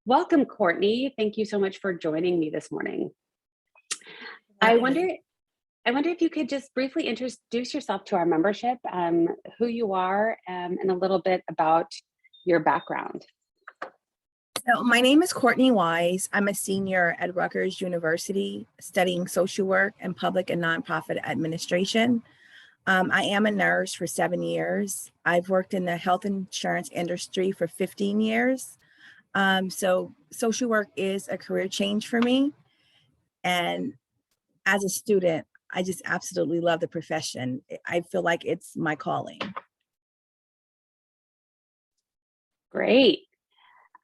Welcome, Courtney. Thank you so much for joining me this morning. I Having wonder, me. I wonder if you could just briefly introduce yourself to our membership, who you are, and a little bit about your background. So my name is Courtney Wise. I'm a senior at Rutgers University studying social work and public and nonprofit administration. I am a nurse for 7 years. I've worked in the health insurance industry for 15 years. So social work is a career change for me. And as a student, I just absolutely love the profession. I feel like it's my calling. Great.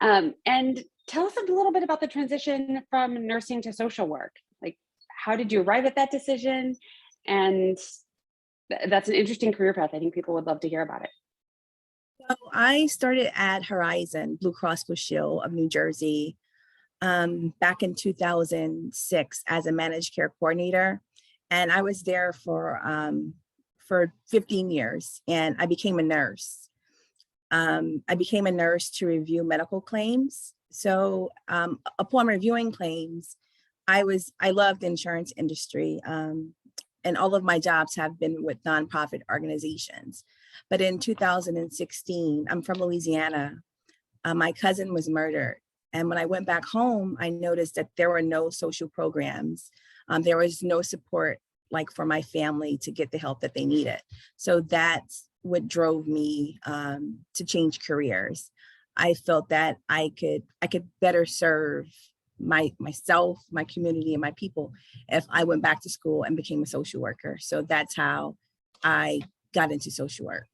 And tell us a little bit about the transition from nursing to social work. Like, how did you arrive at that decision? And that's an interesting career path. I think people would love to hear about it. So I started at Horizon Blue Cross Blue Shield of New Jersey back in 2006 as a managed care coordinator. And I was there for 15 years and I became a nurse. I became a nurse to review medical claims. So upon reviewing claims, I loved the insurance industry. And all of my jobs have been with nonprofit organizations. But in 2016, I'm from Louisiana. My cousin was murdered. And when I went back home, I noticed that there were no social programs. There was no support like for my family to get the help that they needed. So that's what drove me to change careers. I felt that I could better serve myself, my community, and my people if I went back to school and became a social worker. So that's how I got into social work.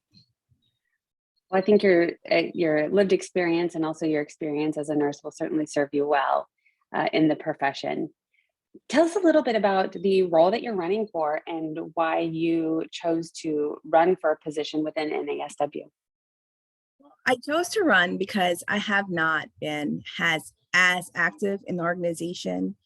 Well, I think your lived experience and also your experience as a nurse will certainly serve you well in the profession. Tell us a little bit about the role that you're running for and why you chose to run for a position within NASW. I chose to run because I have not been as active in the organization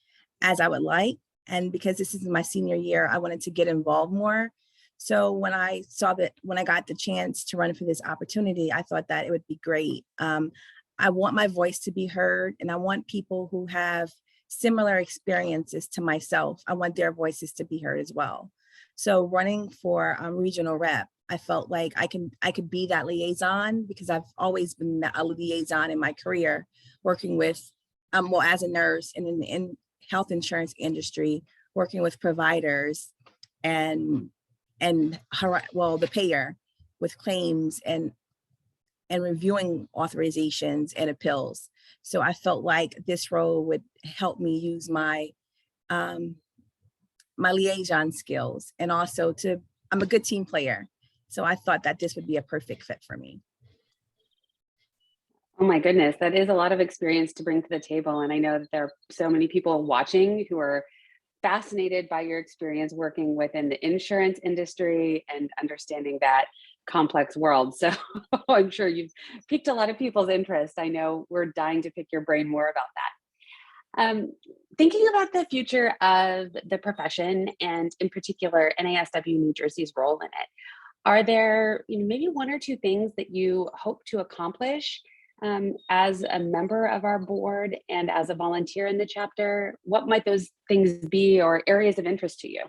as I would like. And because this is my senior year, I wanted to get involved more. So when I got the chance to run for this opportunity, I thought that it would be great. I want my voice to be heard, and I want people who have similar experiences to myself. I want their voices to be heard as well. So running for regional rep, I felt like I could be that liaison because I've always been a liaison in my career, working with well, as a nurse and in the health insurance industry, working with providers and the payer with claims and reviewing authorizations and appeals. So I felt like this role would help me use um, my liaison skills, and also I'm a good team player. So I thought that this would be a perfect fit for me. Oh my goodness, that is a lot of experience to bring to the table. And I know that there are so many people watching who are fascinated by your experience working within the insurance industry and understanding that complex world. So I'm sure you've piqued a lot of people's interest. I know we're dying to pick your brain more about that. Thinking about the future of the profession and in particular NASW New Jersey's role in it, are there maybe one or two things that you hope to accomplish as a member of our board and as a volunteer in the chapter? What might those things be or areas of interest to you?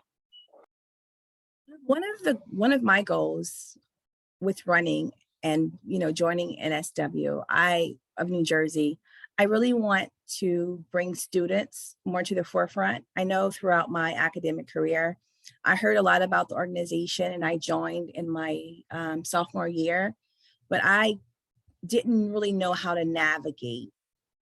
One of my goals with running and joining NSW of New Jersey, I really want to bring students more to the forefront. I know throughout my academic career, I heard a lot about the organization and I joined in my sophomore year, but I didn't really know how to navigate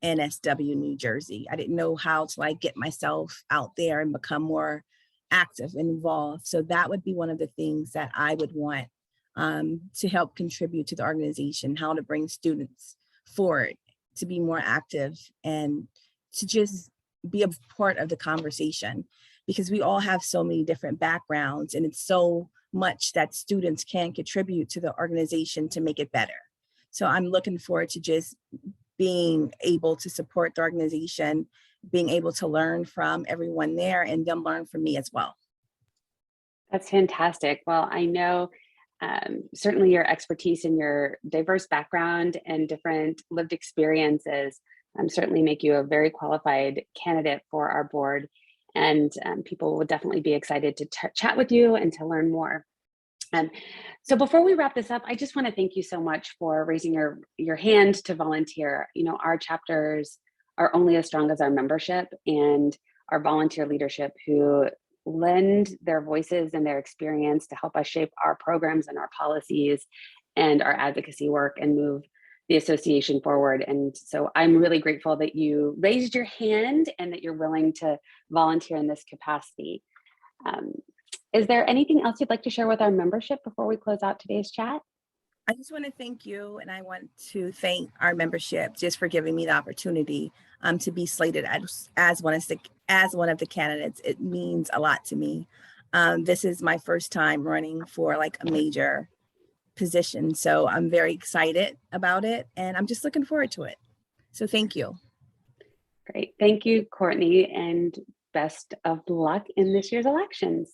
NSW New Jersey. I didn't know how to get myself out there and become more active and involved. So that would be one of the things that I would want to help contribute to the organization, how to bring students forward to be more active and to just be a part of the conversation, because we all have so many different backgrounds and it's so much that students can contribute to the organization to make it better. So I'm looking forward to just being able to support the organization, being able to learn from everyone there and them learn from me as well. That's fantastic. Well, I know certainly your expertise and your diverse background and different lived experiences certainly make you a very qualified candidate for our board. And people will definitely be excited to chat with you and to learn more. Um, so before we wrap this up, I just want to thank you so much for raising your hand to volunteer. You know, our chapters are only as strong as our membership and our volunteer leadership who lend their voices and their experience to help us shape our programs and our policies and our advocacy work and move the association forward. And so I'm really grateful that you raised your hand and that you're willing to volunteer in this capacity. Um, is there anything else you'd like to share with our membership before we close out today's chat? I just want to thank you, and I want to thank our membership just for giving me the opportunity to be slated as one of the candidates. It means a lot to me. This is my first time running for like a major position, so I'm very excited about it, and I'm just looking forward to it. So thank you. Great. Thank you, Courtney, and best of luck in this year's elections.